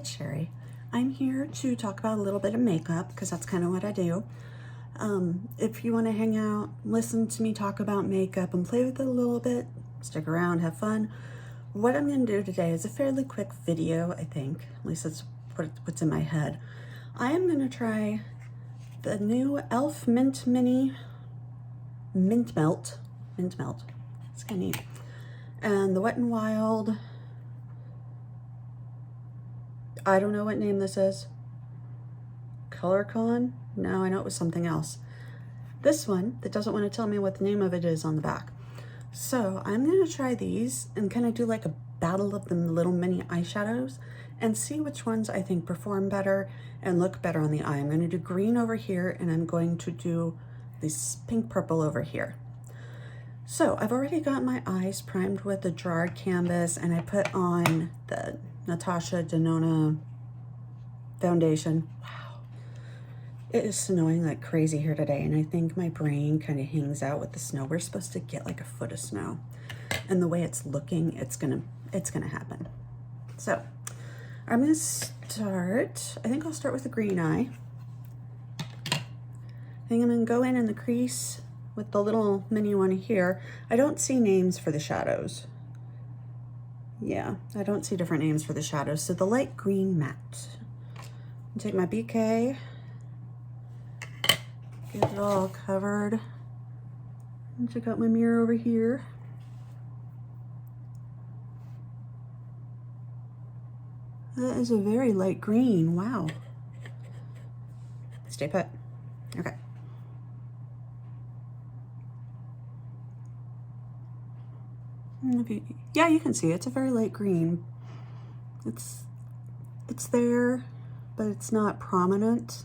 it's Sherry. I'm here to talk about a little bit of makeup because that's kind of what I do. If you want to hang out, listen to me talk about makeup and play with it a little bit, stick around, have fun. What I'm going to do today is a fairly quick video, I think. At least that's what's in my head. I am going to try the new e.l.f. Mint Melt. It's kind of neat. And the Wet n Wild, I don't know what name this is. ColorCon? No, I know it was something else. This one that doesn't want to tell me what the name of it is on the back. So I'm going to try these and kind of do like a battle of the little mini eyeshadows and see which ones I think perform better and look better on the eye. I'm going to do green over here and I'm going to do this pink purple over here. So I've already got my eyes primed with the Gerard Canvas and I put on the Natasha Denona foundation. Wow. It is snowing like crazy here today and I think my brain kind of hangs out with the snow. We're supposed to get like a foot of snow and the way it's looking, it's gonna happen. So I'm gonna start, I think I'll start with the green eye. I think I'm gonna go in the crease with the little mini one here. I don't see names for the shadows. Yeah, I don't see different names for the shadows. So the light green matte. I'll take my BK, get it all covered. And check out my mirror over here. That is a very light green, wow. Stay put, okay. Yeah, you can see it's a very light green. It's there, but it's not prominent.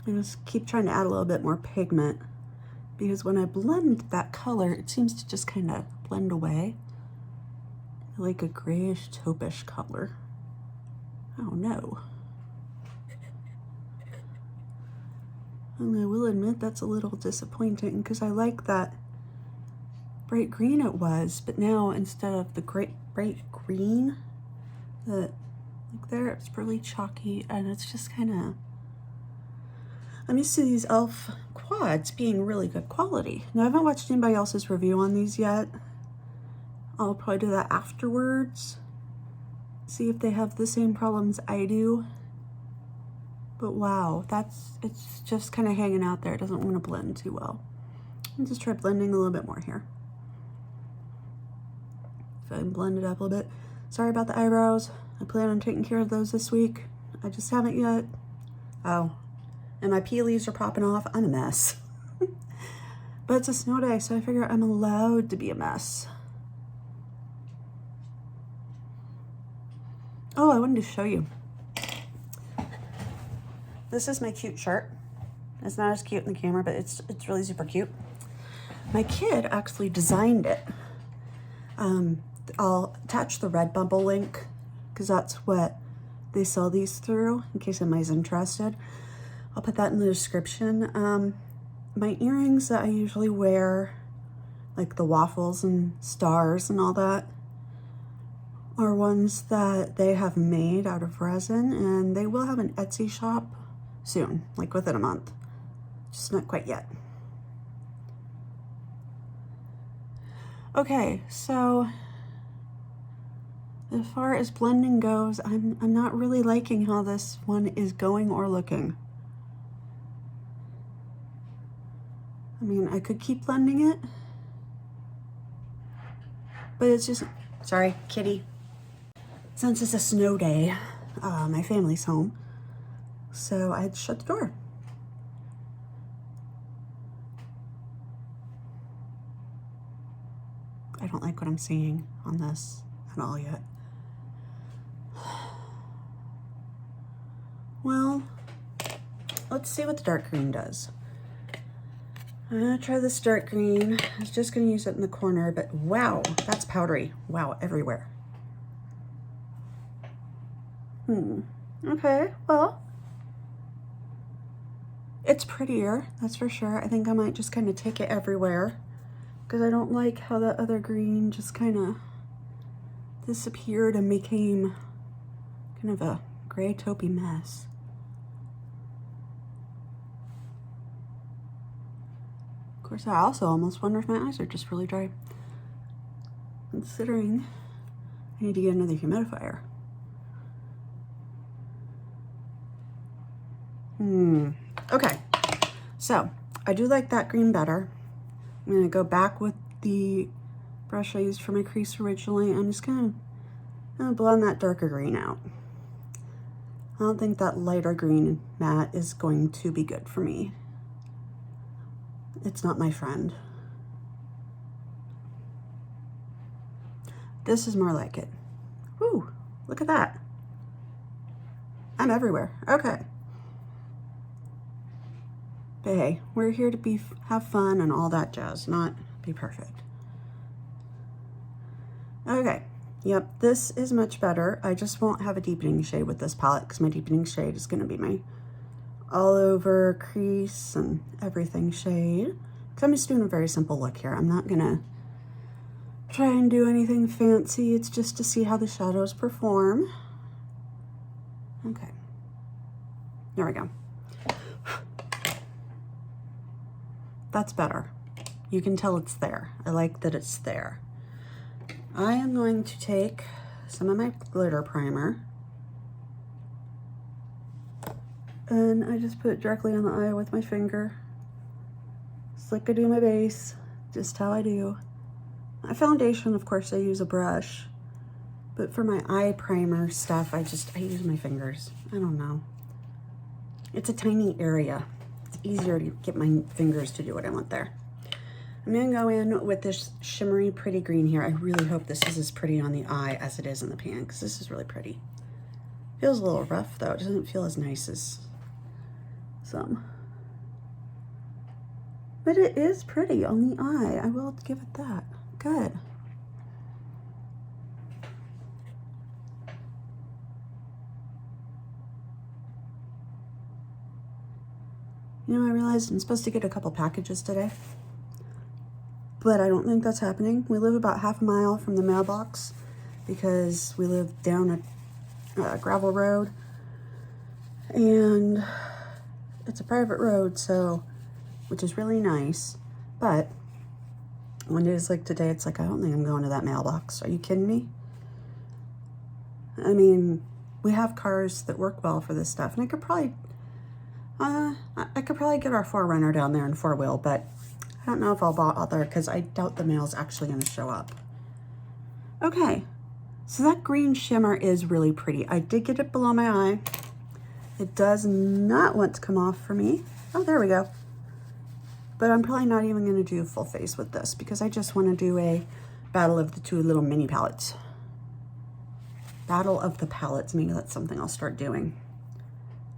I just keep trying to add a little bit more pigment because when I blend that color, it seems to just kind of blend away. Like a grayish taupish color. Oh no. And I will admit that's a little disappointing because I like that bright green it was, but now instead of the bright green, like there, it's really chalky and it's just kind of, I'm used to these e.l.f. quads being really good quality. Now I haven't watched anybody else's review on these yet. I'll probably do that afterwards. See if they have the same problems I do. But wow, it's just kind of hanging out there. It doesn't want to blend too well. I'll just try blending a little bit more here. If I can blend it up a little bit. Sorry about the eyebrows. I plan on taking care of those this week. I just haven't yet. Oh, and my peelies are popping off. I'm a mess. But it's a snow day, so I figure I'm allowed to be a mess. Oh, I wanted to show you. This is my cute shirt. It's not as cute in the camera, but it's really super cute. My kid actually designed it. I'll attach the Redbubble link because that's what they sell these through in case anybody's interested. I'll put that in the description. My earrings that I usually wear, like the waffles and stars and all that, are ones that they have made out of resin, and they will have an Etsy shop soon, like within a month. Just not quite yet. Okay, so as far as blending goes, I'm not really liking how this one is going or looking. I mean, I could keep blending it, but it's just, sorry, kitty. Since it's a snow day, my family's home, so I had to shut the door. I don't like what I'm seeing on this at all yet. Well, let's see what the dark green does. I'm gonna try this dark green. I was just gonna use it in the corner, but wow, that's powdery. Wow, everywhere. Okay, well, it's prettier, that's for sure. I think I might just kind of take it everywhere because I don't like how that other green just kind of disappeared and became kind of a gray taupey mess. Of course, I also almost wonder if my eyes are just really dry, considering I need to get another humidifier. Okay, so I do like that green better. I'm gonna go back with the brush I used for my crease originally. I'm just gonna blend that darker green out. I don't think that lighter green matte is going to be good for me. It's not my friend. This is more like it. Woo, look at that. I'm everywhere. Okay. But hey, we're here to have fun and all that jazz, not be perfect. Okay, yep, this is much better. I just won't have a deepening shade with this palette because my deepening shade is going to be my all over crease and everything shade. Because I'm just doing a very simple look here. I'm not going to try and do anything fancy. It's just to see how the shadows perform. Okay, there we go. That's better. You can tell it's there. I like that it's there. I am going to take some of my glitter primer and I just put it directly on the eye with my finger. Just like I do my base, just how I do. My foundation, of course, I use a brush, but for my eye primer stuff, I use my fingers. I don't know. It's a tiny area. It's easier to get my fingers to do what I want there. I'm gonna go in with this shimmery pretty green here. I really hope this is as pretty on the eye as it is in the pan, because this is really pretty. Feels a little rough though. It doesn't feel as nice as some. But it is pretty on the eye. I will give it that. Good. You know, I realized I'm supposed to get a couple packages today, but I don't think that's happening. We live about half a mile from the mailbox because we live down a gravel road and it's a private road, so, which is really nice. But one day is like today, it's like, I don't think I'm going to that mailbox. Are you kidding me? I mean, we have cars that work well for this stuff, and I could probably get our 4Runner down there in 4-wheel, but I don't know if I'll bother because I doubt the mail's actually going to show up. Okay, so that green shimmer is really pretty. I did get it below my eye. It does not want to come off for me. Oh, there we go. But I'm probably not even going to do full face with this because I just want to do a battle of the two little mini palettes. Battle of the palettes. Maybe that's something I'll start doing.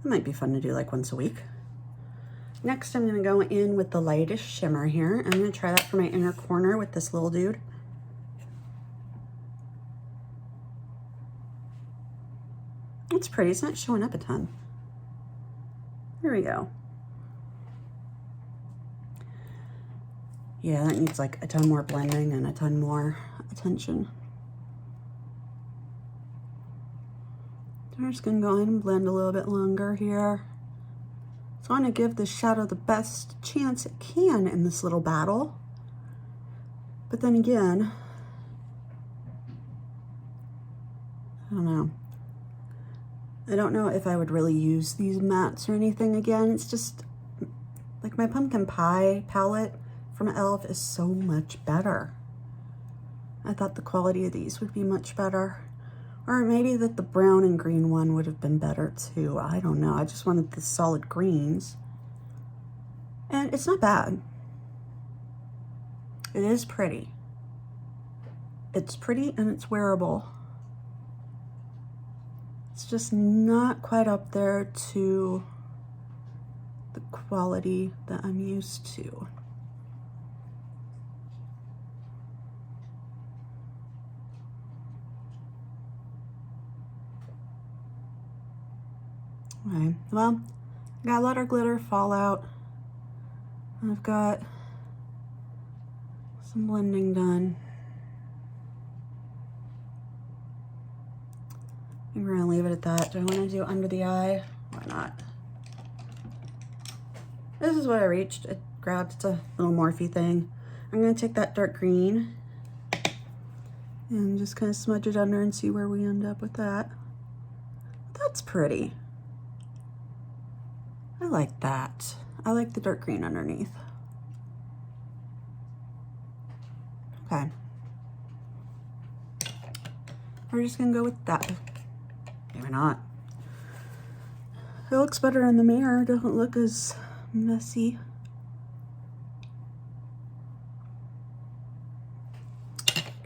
It might be fun to do like once a week. Next, I'm going to go in with the lightest shimmer here. I'm going to try that for my inner corner with this little dude. It's pretty. It's not showing up a ton. There we go. Yeah, that needs like a ton more blending and a ton more attention. So I'm just going to go ahead and blend a little bit longer here. So I want to give the shadow the best chance it can in this little battle. But then again, I don't know. I don't know if I would really use these mattes or anything again. It's just like my pumpkin pie palette from e.l.f. is so much better. I thought the quality of these would be much better. Or maybe that the brown and green one would have been better too. I don't know. I just wanted the solid greens. And it's not bad. It is pretty. It's pretty and it's wearable. It's just not quite up there to the quality that I'm used to. Okay, well, I gotta let our glitter fall out. I've got Some blending done. I'm gonna leave it at that. Do I want to do under the eye? Why not? This is what I reached. It grabbed. It's a little Morphe thing. I'm gonna take that dark green and just kind of smudge it under and see where we end up with that. That's pretty. I like that. I like the dark green underneath. Okay. We're just gonna go with that. Maybe not. It looks better in the mirror. It doesn't look as messy.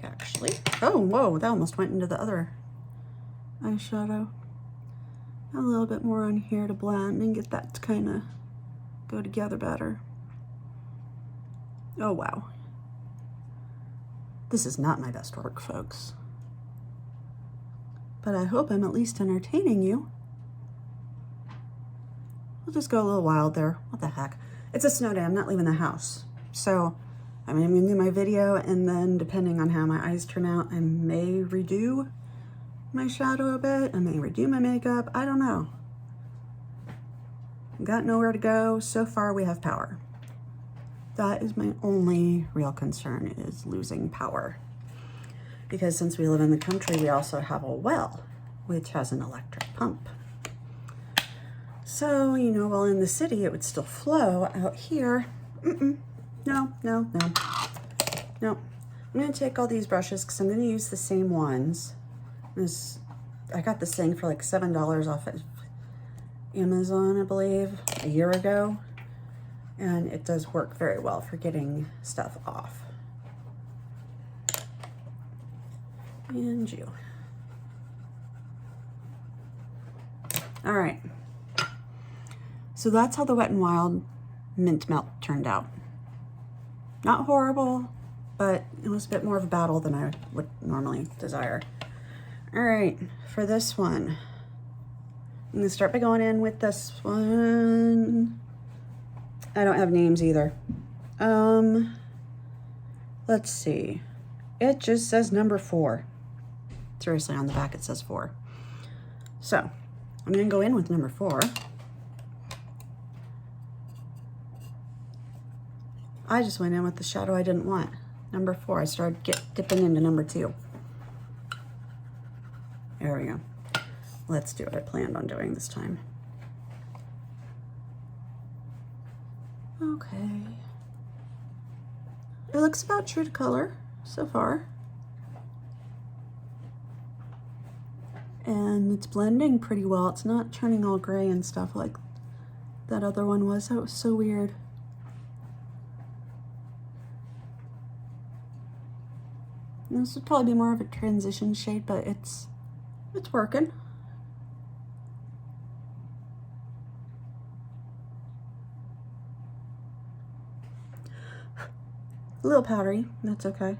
Actually, oh, whoa, that almost went into the other eyeshadow. A little bit more on here to blend and get that to kind of go together better. Oh, wow. This is not my best work, folks. But I hope I'm at least entertaining you. We'll just go a little wild there. What the heck? It's a snow day. I'm not leaving the house. So, I mean, I'm gonna do my video, and then depending on how my eyes turn out, I may redo my shadow a bit. I may redo my makeup. I don't know. Got nowhere to go. So far, we have power. That is my only real concern, is losing power. Because since we live in the country, we also have a well, which has an electric pump. So, you know, while in the city, it would still flow. Out here, no. I'm gonna take all these brushes because I'm gonna use the same ones. I got this thing for like $7 off of Amazon, I believe, a year ago. And it does work very well for getting stuff off. And you. All right. So that's how the Wet n Wild Mint Melt turned out. Not horrible, but it was a bit more of a battle than I would normally desire. All right, for this one, I'm gonna start by going in with this one. I don't have names either. Let's see. It just says number 4. Seriously, on the back it says 4. So, I'm gonna go in with number 4. I just went in with the shadow I didn't want. Number 4, I started dipping into number 2. There we go. Let's do what I planned on doing this time. Okay. It looks about true to color so far. And it's blending pretty well. It's not turning all gray and stuff like that other one was. That was so weird. And this would probably be more of a transition shade, but it's working. A little powdery, that's okay.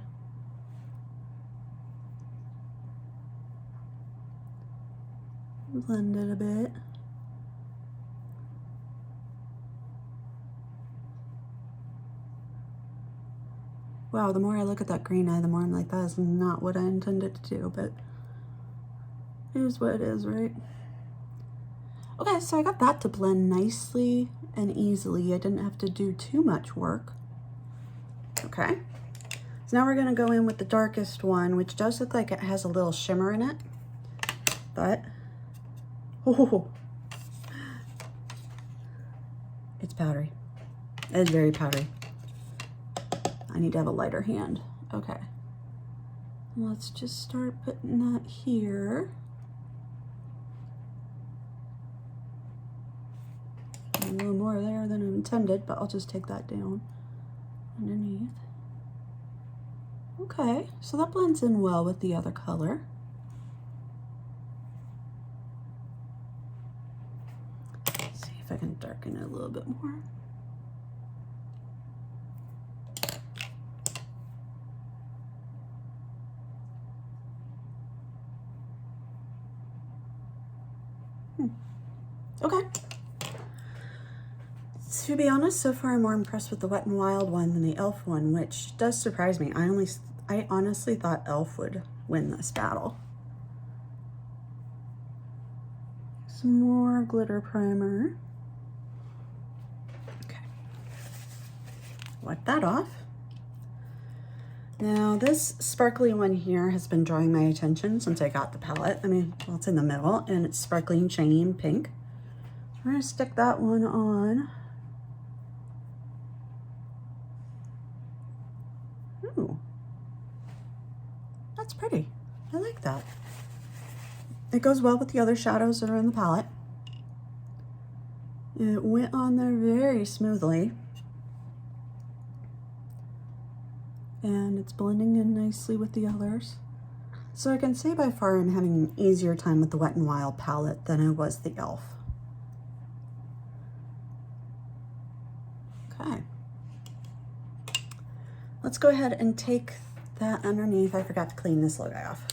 Blend it a bit. Wow, the more I look at that green eye, the more I'm like, that is not what I intended to do, but it is what it is, right? Okay, so I got that to blend nicely and easily. I didn't have to do too much work. Okay, so now we're gonna go in with the darkest one, which does look like it has a little shimmer in it, but oh, it's powdery. It is very powdery. I need to have a lighter hand. Okay, let's just start putting that here. A little more there than intended, but I'll just take that down underneath. Okay, so that blends in well with the other color. Let's see if I can darken it a little bit more. Okay. To be honest, so far I'm more impressed with the Wet n Wild one than the e.l.f. one, which does surprise me. I honestly thought e.l.f. would win this battle. Some more glitter primer. Okay. Wipe that off. Now this sparkly one here has been drawing my attention since I got the palette. I mean, well, it's in the middle and it's sparkly and shiny and pink. We're gonna stick that one on. Ooh, that's pretty. I like that. It goes well with the other shadows that are in the palette. It went on there very smoothly. And it's blending in nicely with the others. So I can say by far I'm having an easier time with the Wet n Wild palette than I was the e.l.f. Okay. Let's go ahead and take that underneath. I forgot to clean this little guy off.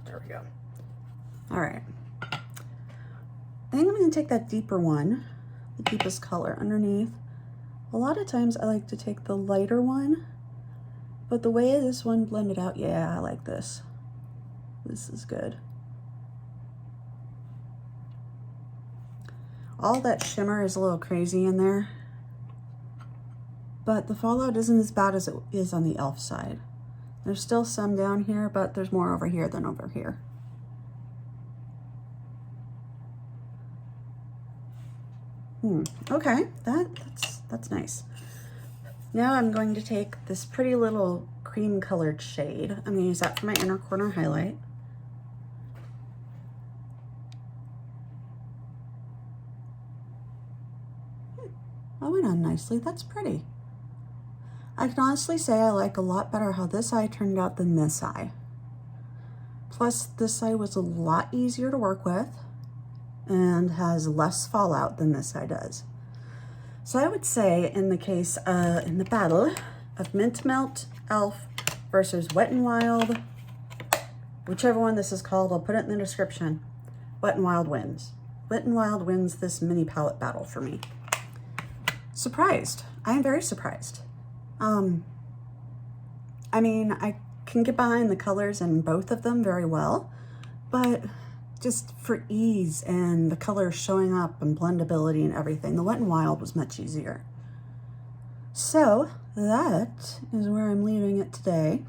There we go. All right. I think I'm going to take that deeper one, the deepest color underneath. A lot of times I like to take the lighter one, but the way this one blended out, yeah, I like this. This is good. All that shimmer is a little crazy in there, but the fallout isn't as bad as it is on the e.l.f. side. There's still some down here, but there's more over here than over here. Okay, that's nice. Now I'm going to take this pretty little cream colored shade. I'm going to use that for my inner corner highlight. That went on nicely. That's pretty. I can honestly say I like a lot better how this eye turned out than this eye. Plus, this eye was a lot easier to work with and has less fallout than this eye does. So I would say in the case, in the battle of Mint Melt e.l.f. versus Wet n Wild, whichever one this is called, I'll put it in the description, Wet n Wild wins. Wet n Wild wins this mini palette battle for me. Surprised. I am very surprised. I mean, I can get behind the colors in both of them very well, but just for ease and the colors showing up and blendability and everything, the Wet n Wild was much easier. So that is where I'm leaving it today.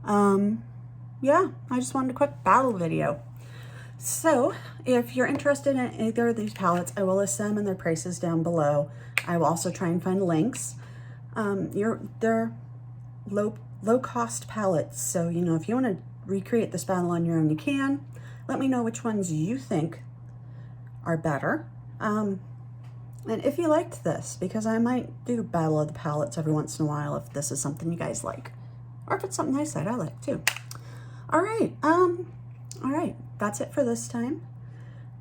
Yeah, I just wanted a quick battle video. So if you're interested in either of these palettes, I will list them and their prices down below. I will also try and find links. They're low cost palettes, so you know, if you want to recreate this battle on your own, you can. Let me know which ones you think are better. And if you liked this, because I might do Battle of the Palettes every once in a while if this is something you guys like. Or if it's something I said I like too. All right, that's it for this time.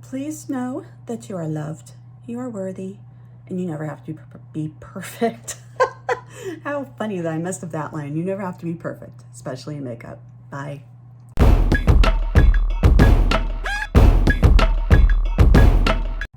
Please know that you are loved, you are worthy, and you never have to be perfect. How funny that I messed up that line. You never have to be perfect, especially in makeup. Bye.